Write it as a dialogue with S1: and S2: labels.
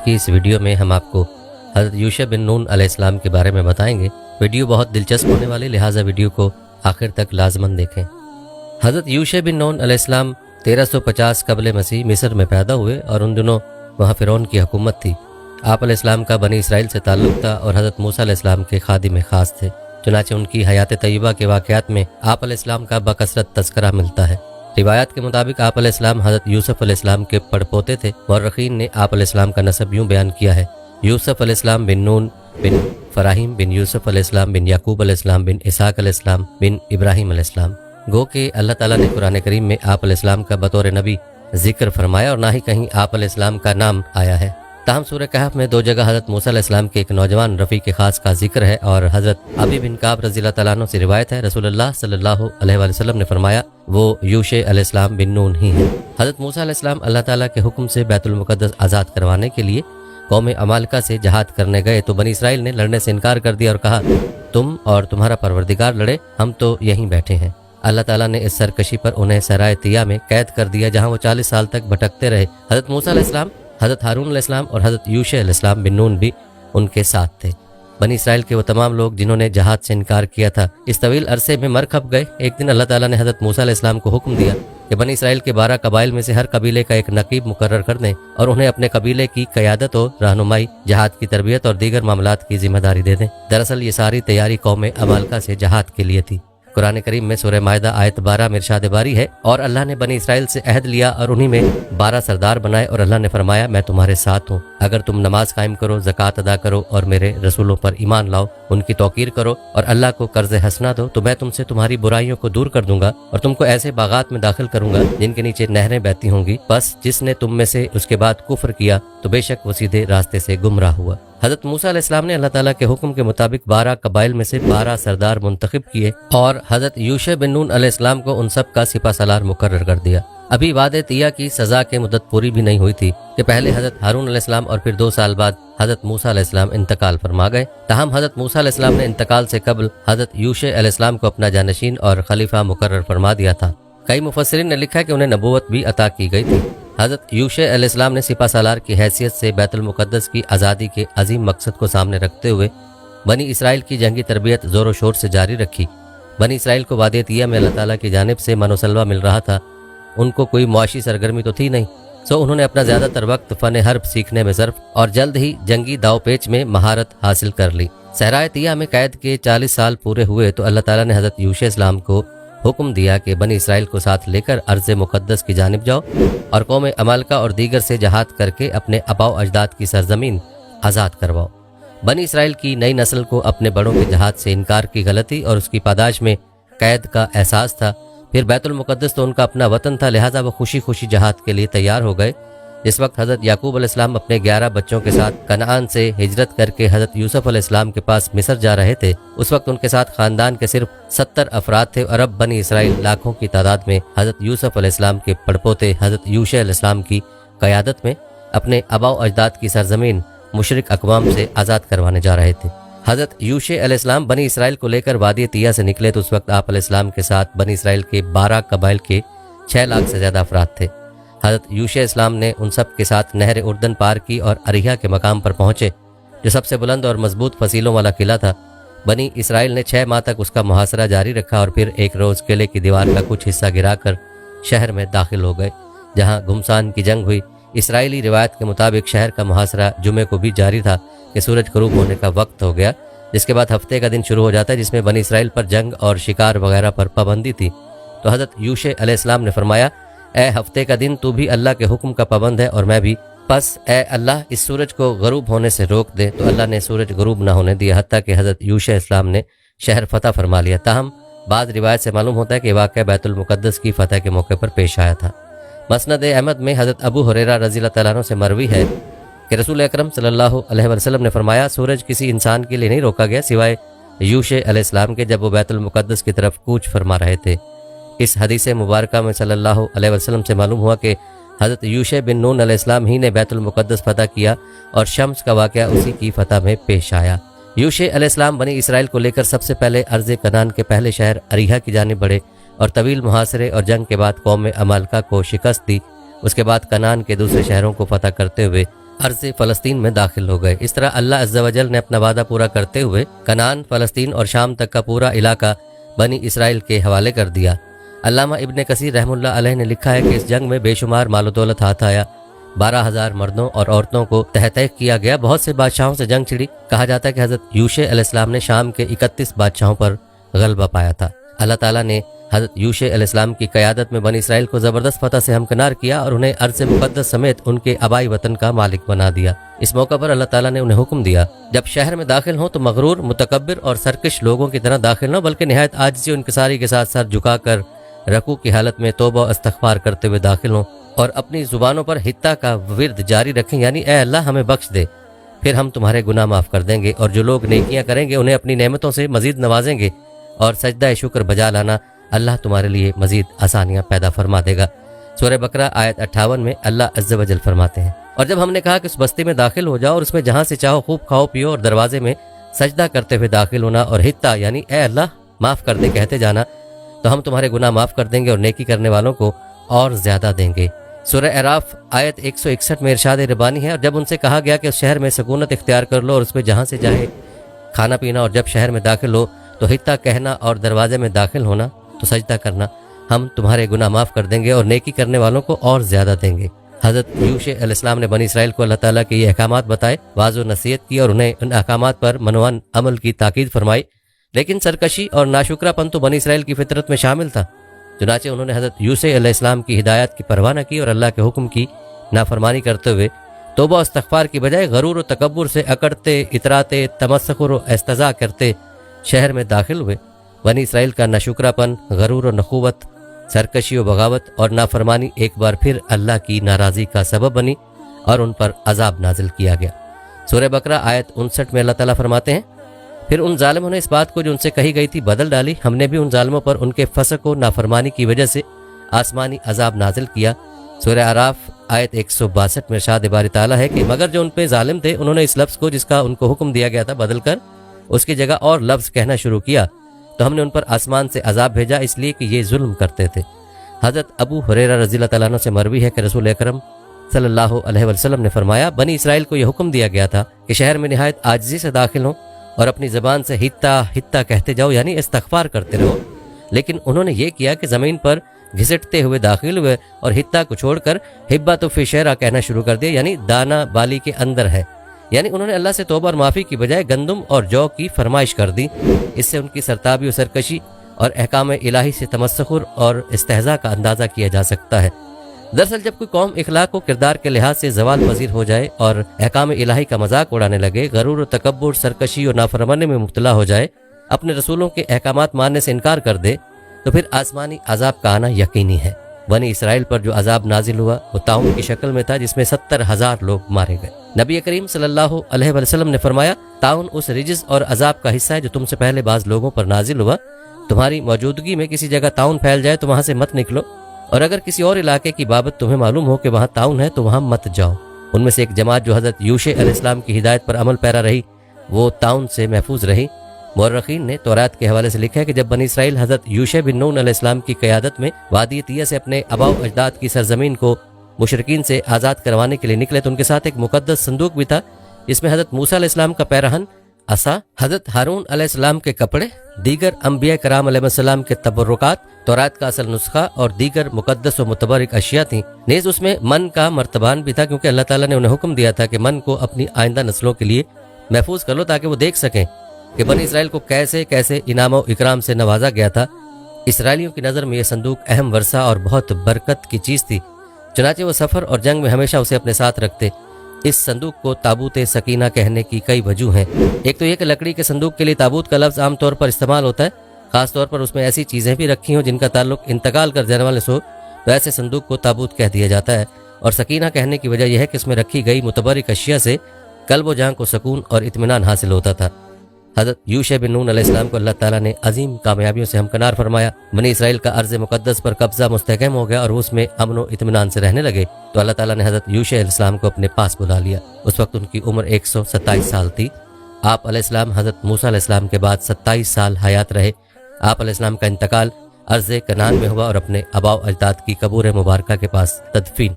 S1: آج کی اس ویڈیو میں ہم آپ کو حضرت یوشع بن نون علیہ السلام کے بارے میں بتائیں گے۔ ویڈیو بہت دلچسپ ہونے والی، لہٰذا ویڈیو کو آخر تک لازماً دیکھیں۔ حضرت یوشع بن نون علیہ السلام 1350 قبل مسیح مصر میں پیدا ہوئے اور ان دنوں وہاں فرعون کی حکومت تھی۔ آپ علیہ السلام کا بنی اسرائیل سے تعلق تھا اور حضرت موسیٰ علیہ السلام کے خادم خاص تھے۔ چنانچہ ان کی حیات طیبہ کے واقعات میں آپ علیہ السلام کا بکثرت تذکرہ ملتا ہے۔ روایات کے مطابق آپ علیہ السلام حضرت یوسف علیہ السلام کے پڑپوتے تھے۔ مورخین نے آپ علیہ السلام کا نسب یوں بیان کیا ہے: یوسف علیہ السلام بن نون بن فراہیم بن یوسف علیہ السلام بن یعقوب علیہ السلام بن اسحاق علیہ السلام بن ابراہیم علیہ السلام۔ گو کہ اللہ تعالیٰ نے قرآن کریم میں آپ علیہ السلام کا بطور نبی ذکر فرمایا اور نہ ہی کہیں آپ علیہ السلام کا نام آیا ہے۔ تاہم سورہ کہف میں 2 جگہ حضرت موسیٰ علیہ السلام کے ایک نوجوان رفیق خاص کا ذکر ہے اور حضرت ابی بن کعب رضی اللہ تعالیٰ عنہ سے روایت ہے، رسول اللہ صلی اللہ علیہ وآلہ وسلم نے فرمایا وہ یوشع علیہ السلام بن نون ہی ہیں۔ حضرت موسیٰ علیہ السلام اللہ تعالیٰ کے حکم سے بیت المقدس آزاد کروانے کے لیے قوم عمالقہ سے جہاد کرنے گئے تو بنی اسرائیل نے لڑنے سے انکار کر دیا اور کہا تم اور تمہارا پروردگار لڑے، ہم تو یہیں بیٹھے ہیں۔ اللہ تعالیٰ نے اس سرکشی پر انہیں صحرائے طیہ میں قید کر دیا جہاں وہ 40 سال تک بھٹکتے رہے۔ حضرت موسیٰ علیہ السلام، حضرت ہارون علیہ السلام اور حضرت یوشع علیہ السلام بن نون بھی ان کے ساتھ تھے۔ بنی اسرائیل کے وہ تمام لوگ جنہوں نے جہاد سے انکار کیا تھا اس طویل عرصے میں مر کھپ گئے۔ ایک دن اللہ تعالیٰ نے حضرت موسیٰ علیہ السلام کو حکم دیا کہ بنی اسرائیل کے 12 قبائل میں سے ہر قبیلے کا ایک نقیب مقرر کر دیں اور انہیں اپنے قبیلے کی قیادت و رہنمائی، جہاد کی تربیت اور دیگر معاملات کی ذمہ داری دے دیں۔ دراصل یہ ساری تیاری قوم عمالقہ سے جہاد کے لیے تھی۔ قرآن کریم میں سورہ مائدہ آیت 12 میں ارشاد باری ہے، اور اللہ نے بنی اسرائیل سے عہد لیا اور انہی میں 12 سردار بنائے اور اللہ نے فرمایا میں تمہارے ساتھ ہوں، اگر تم نماز قائم کرو، زکوٰۃ ادا کرو اور میرے رسولوں پر ایمان لاؤ، ان کی توقیر کرو اور اللہ کو قرض حسنہ دو تو میں تم سے تمہاری برائیوں کو دور کر دوں گا اور تم کو ایسے باغات میں داخل کروں گا جن کے نیچے نہریں بہتی ہوں گی۔ بس جس نے تم میں سے اس کے بعد کفر کیا تو بے شک وہ سیدھے راستے سے گمراہ ہوا۔ حضرت موسیٰ علیہ السلام نے اللہ تعالیٰ کے حکم کے مطابق 12 قبائل میں سے 12 سردار منتخب کیے اور حضرت یوشع بن نون علیہ السلام کو ان سب کا سپہ سالار مقرر کر دیا۔ ابھی وعدہ طیہ کی سزا کی مدت پوری بھی نہیں ہوئی تھی کہ پہلے حضرت ہارون علیہ السلام اور پھر 2 سال بعد حضرت موسیٰ علیہ السلام انتقال فرما گئے۔ تاہم حضرت موسیٰ علیہ السلام نے انتقال سے قبل حضرت یوشع علیہ السلام کو اپنا جانشین اور خلیفہ مقرر فرما دیا تھا۔ کئی مفسرین نے لکھا کہ انہیں نبوت بھی عطا کی گئی تھی۔ حضرت یوشع علیہ السلام نے سپہ سالار کی حیثیت سے بیت المقدس کی آزادی کے عظیم مقصد کو سامنے رکھتے ہوئے بنی اسرائیل کی جنگی تربیت زور و شور سے جاری رکھی۔ بنی اسرائیل کو وادی طیہ میں اللہ تعالیٰ کی جانب سے من و سلوہ مل رہا تھا، ان کو کوئی معاشی سرگرمی تو تھی نہیں، سو انہوں نے اپنا زیادہ تر وقت فن حرب سیکھنے میں صرف اور جلد ہی جنگی داؤ پیچ میں مہارت حاصل کر لی۔ صحرائے طیہ میں قید کے 40 سال پورے ہوئے تو اللہ تعالیٰ نے حضرت یوشع السلام کو حکم دیا کہ بنی اسرائیل کو ساتھ لے کر ارض مقدس کی جانب جاؤ اور قوم عمالقہ اور دیگر سے جہاد کر کے اپنے آباء و اجداد کی سرزمین آزاد کرواؤ۔ بنی اسرائیل کی نئی نسل کو اپنے بڑوں کے جہاد سے انکار کی غلطی اور اس کی پاداش میں قید کا احساس تھا۔ پھر بیت المقدس تو ان کا اپنا وطن تھا، لہٰذا وہ خوشی خوشی جہاد کے لیے تیار ہو گئے۔ جس وقت حضرت یعقوب علیہ السلام اپنے 11 بچوں کے ساتھ کنعان سے ہجرت کر کے حضرت یوسف علیہ السلام کے پاس مصر جا رہے تھے، اس وقت ان کے ساتھ خاندان کے صرف 70 افراد تھے اور اب بنی اسرائیل لاکھوں کی تعداد میں حضرت یوسف علیہ السلام کے پڑپوتے حضرت یوشع علیہ السلام کی قیادت میں اپنے آباء و اجداد کی سرزمین مشرک اقوام سے آزاد کروانے جا رہے تھے۔ حضرت یوشع علیہ السلام بنی اسرائیل کو لے کر وادی طیہ سے نکلے تو اس وقت آپ علیہ السلام کے ساتھ بنی اسرائیل کے 12 قبائل کے 6 لاکھ سے زیادہ افراد تھے۔ حضرت یوشع السلام نے ان سب کے ساتھ نہر اردن پار کی اور اریحا کے مقام پر پہنچے جو سب سے بلند اور مضبوط فصیلوں والا قلعہ تھا۔ بنی اسرائیل نے 6 ماہ تک اس کا محاصرہ جاری رکھا اور پھر ایک روز قلعے کی دیوار کا کچھ حصہ گرا کر شہر میں داخل ہو گئے جہاں گھمسان کی جنگ ہوئی۔ اسرائیلی روایت کے مطابق شہر کا محاصرہ جمعے کو بھی جاری تھا کہ سورج غروب ہونے کا وقت ہو گیا، جس کے بعد ہفتے کا دن شروع ہو جاتا ہے جس میں بنی اسرائیل پر جنگ اور شکار وغیرہ پر پابندی تھی۔ تو حضرت یوشع علیہ السلام نے فرمایا اے ہفتے کا دن تو بھی اللہ کے حکم کا پابند ہے اور میں بھی، پس اے اللہ اس سورج کو غروب ہونے سے روک دے۔ تو اللہ نے سورج غروب نہ ہونے دیا حتیٰ کہ حضرت یوشع السلام نے شہر فتح فرما لیا۔ تاہم بعض روایت سے معلوم ہوتا ہے کہ واقعہ بیت المقدس کی فتح کے موقع پر پیش آیا تھا۔ مسند احمد میں حضرت ابو ہریرہ رضی اللہ تعالیٰ عنہ سے مروی ہے کہ رسول اکرم صلی اللہ علیہ وسلم نے فرمایا سورج کسی انسان کے لیے نہیں روکا گیا سوائے یوشع علیہ السلام کے جب وہ بیت المقدس کی طرف کوچ فرما رہے تھے۔ اس حدیث مبارکہ میں صلی اللہ علیہ وسلم سے معلوم ہوا کہ حضرت یوشع بن نون علیہ السلام ہی نے بیت المقدس فتح کیا اور شمس کا واقعہ اسی کی فتح میں پیش آیا۔ یوشع علیہ السلام بنی اسرائیل کو لے کر سب سے پہلے ارض کنعان کے پہلے شہر اریحا کی جانب بڑھے اور طویل محاصرے اور جنگ کے بعد قوم عمالقہ کو شکست دی۔ اس کے بعد کنعان کے دوسرے شہروں کو فتح کرتے ہوئے अर्ज़ फ़लस्तीन में दाखिल हो गए। इस तरह अल्लाह अज़्ज़ा वजल ने अपना वादा पूरा करते हुए कनान, फ़लस्तीन और शाम तक का पूरा इलाका बनी इसराइल के हवाले कर दिया। अल्लामा इब्न कसीर रहमुल्लाह अलैह ने लिखा है कि इस जंग में बेशुमार मालो दौलत हाथ आया, 12,000 मर्दों और औरतों को तहत किया गया। बहुत से बादशाहों से जंग छिड़ी। कहा जाता है कि हज़रत यूशे अलैहिस्सलाम ने शाम के 31 बादशाहों पर गलबा पाया था। अल्लाह ताला ने हज़रत यूशे अलैहिस्सलाम की क़यादत में बनी इसराइल को ज़बरदस्त फतह से हमकिनार किया और उन्हें अर्ज़ मुक़द्दस समेत उनके आबाई वतन का मालिक बना दिया। इस मौका पर अल्लाह ताला ने उन्हें हुक्म दिया, जब शहर में दाखिल हों तो मगरूर, मुतकब्बिर और सरकश लोगों की तरह दाखिल न, बल्कि निहायत आजिज़ी और इनकिसारी के साथ सर झुकाकर रकू की हालत में तौबा और इस्तिग़फ़ार करते हुए दाखिल हों और अपनी ज़ुबानों पर हित्ता का विर्द जारी रखें, यानी ए अल्लाह हमें बख्श दे, फिर हम तुम्हारे गुनाह माफ़ कर देंगे और जो लोग नेकियां करेंगे उन्हें अपनी नेमतों से मज़ीद नवाजेंगे और सजदा शुक्र बजा लाना, अल्लाह तुम्हारे लिए मज़ीद आसानियाँ पैदा फरमा देगा। सूरह बकरा आयत 58 में अल्लाह अज़्ज़ा वजल फरमाते हैं, और जब हमने कहा कि उस बस्ती में दाखिल हो जाओ और उसमें जहाँ से चाहो खूब खाओ पियो और दरवाजे में सजदा करते हुए दाखिल होना और हित्ता यानी ए अल्लाह माफ़ कर दे कहते जाना, तो हम तुम्हारे गुनाह माफ़ कर देंगे और नेकी करने वालों को और ज़्यादा देंगे। सूरह अराफ आयत 161 में इरशाद रब्बानी है, और जब उनसे कहा गया कि उस शहर में सकूनत इख्तियार कर लो और उसमें जहाँ से चाहे खाना पीना, और जब शहर में दाखिल हो तो हित्ता कहना और दरवाजे में दाखिल होना तो सजदा करना, हम तुम्हारे गुनाह माफ़ कर देंगे और नेकी करने वालों को और ज़्यादा देंगे। हज़रत यूशे अलैहिस्सलाम ने बनी इसराइल को अल्लाह ताला के ये अहकामात बताए, वाज़ो नसीहत की और उन्हें उन अहकामात पर मनवान अमल की ताकीद फरमाई, लेकिन सरकशी और नाशुक्रापन तो बनी इसराइल की फितरत में शामिल था। चुनाचे उन्होंने हज़रत यूशे अलैहिस्सलाम की हिदायत की परवाह न की और अल्लाह के हुक्म की नाफरमानी करते हुए तौबा और इस्तिग़फ़ार की बजाय गरूर और तकब्बुर से अकड़ते, इतराते, तमस्सखुर और इस्तज़ा करते शहर में दाखिल हुए। बनी इसराइल का नाशुक्रापन, गरूर और नखुवत, सरकशी और बगावत और नाफरमानी एक बार फिर अल्लाह की नाराज़ी का सबब बनी और उन पर अजाब नाजिल किया गया। सूरह बकरा आयत 59 में अल्लाह ताला फरमाते हैं, फिर उन जालिमों ने इस बात को जो उनसे कही गई थी बदल डाली, हमने भी उन जालिमों पर उनके फसक और नाफरमानी की वजह से आसमानी अजाब नाजिल किया। सूरह आराफ आयत 162 में इरशाद बारी ताला है कि मगर जो उन पे जालिम थे उन्होंने इस लफ्ज़ को जिसका उनको हुक्म दिया गया था बदल कर उसकी जगह और लफ्ज़ कहना शुरू किया, तो हमने उन पर आसमान से अजाब भेजा इसलिए कि ये जुल्म करते थे। हज़रत अबू हुरैरा रज़ियल्लाहु ताला अन्हु से मरवी है कि रसूल अकरम सल्लल्लाहु अलैहि वसल्लम ने फरमाया, बनी इसराइल को यह हुक्म दिया गया था कि शहर में निहायत आजिज़ी से दाखिल हों और अपनी ज़बान से हित्ता हित्ता कहते जाओ यानी इस्तिग़फ़ार करते रहो, लेकिन उन्होंने ये किया कि ज़मीन पर घिसटते हुए दाखिल हुए और हित्ता को छोड़कर हिब्बा तो फ़िशरा कहना शुरू कर दिया, यानी दाना बाली के अंदर है, यानी उन्होंने अल्लाह से तौबा और माफ़ी की बजाय गंदम और जौ की फरमाइश कर दी। इससे उनकी सरताबी और सरकशी और अहकाम इलाही से तमस्सखुर और इस्तेहज़ा का अंदाज़ा किया जा सकता है। दरअसल जब कोई कौम इखलाक व किरदार के लिहाज से ज़वाल पजीर हो जाए और अहकाम इलाही का मजाक उड़ाने लगे, गरूर, तकब्बुर, सरकशी और नाफरमानी में मुब्तला हो जाए, अपने रसूलों के अहकामात मानने से इनकार कर दे, तो फिर आसमानी अजाब का आना यकीनी है। बनी इसराइल पर जो अजाब नाजिल हुआ वो ताउन की शक्ल में था, जिसमें 70,000 लोग मारे गए। नबी करीम सल्लल्लाहु अलैहि वसल्लम ने फरमाया, ताउन उस रिजिस और अजाब का हिस्सा है जो तुमसे पहले बाज लोगों पर नाजिल हुआ। तुम्हारी मौजूदगी में किसी जगह ताउन फैल जाए तो वहां से मत निकलो, और अगर किसी और इलाके की बाबत तुम्हें मालूम हो कि वहां ताउन है तो वहां मत जाओ। उनमें से एक जमात जो हज़रत यूशे अलैहिस्सलाम की हिदायत पर अमल पैरा रही वो ताउन से महफूज रही। मुअर्रिखीन ने तौरात के हवाले से लिखा है कि जब बनी इसराइल हज़रत यूशे बिन नून अलैहिस्सलाम की क़यादत में वादी तिया से अपने अबाउ अजदाद की सरजमीन को मुशरिकीन से आज़ाद करवाने के लिए निकले तो उनके साथ एक मुकद्दस संदूक भी था, जिसमें हज़रत मूसा अलैहिस्सलाम का पैरहन, असा, हज़रत हारून अलैहिस्सलाम के कपड़े, दीगर अंबिया कराम अलैहिस्सलाम के तबर्रुकात, तौरात का असल नुस्खा और दीगर मुकद्दस व मुतबरक अशिया थी। नेज़ उसमें मन का मर्तबान भी था, क्योंकि अल्लाह ताला ने उन्हें हुक्म दिया था कि मन को अपनी आइंदा नस्लों के लिए महफूज कर लो ताकि वो देख सकें कि बनी इसराइल को कैसे कैसे इनाम व इकराम से नवाजा गया था। इसराइलियों की नज़र में यह संदूक अहम वर्षा और बहुत बरकत की चीज़ थी, चुनाचे वो सफ़र और जंग में हमेशा उसे अपने साथ रखते। इस संदूक को ताबूत सकीना कहने की कई वजूह हैं। एक तो यह कि लकड़ी के संदूक के लिए ताबूत का लफ्ज़ आमतौर पर इस्तेमाल होता है, ख़ास तौर पर उसमें ऐसी चीज़ें भी रखी हों जिनका ताल्लुक इंतकाल कर जाने वाले से हो, तो ऐसे संदूक को ताबूत कह दिया जाता है। और सकीना कहने की वजह यह है कि इसमें रखी गई मुतबरक अशिया से कल्ब व जान को सुकून और इत्मीनान हासिल होता था। हज़रत यूशे बिन नून अलैहिस्सलाम को अल्लाह ताला ने अजीम कामयाबियों से हमकिनार फरमाया। बनी इसराइल का अर्ज़ मुक़द्दस पर कब्ज़ा मुस्तहकम हो गया और उसमें अमन व इत्मीनान से रहने लगे, तो अल्लाह ताला ने हज़रत यूशे अलैहिस्सलाम को अपने पास बुला लिया। उस वक्त उनकी उम्र 127 साल थी। आप अलैहिस्सलाम हज़रत मूसा अलैहिस्सलाम के बाद 27 साल हयात रहे। आप अलैहिस्सलाम का इंतकाल अर्ज़ कनान में हुआ और अपने आबाओ अजदाद की कबूर मुबारका के पास तदफीन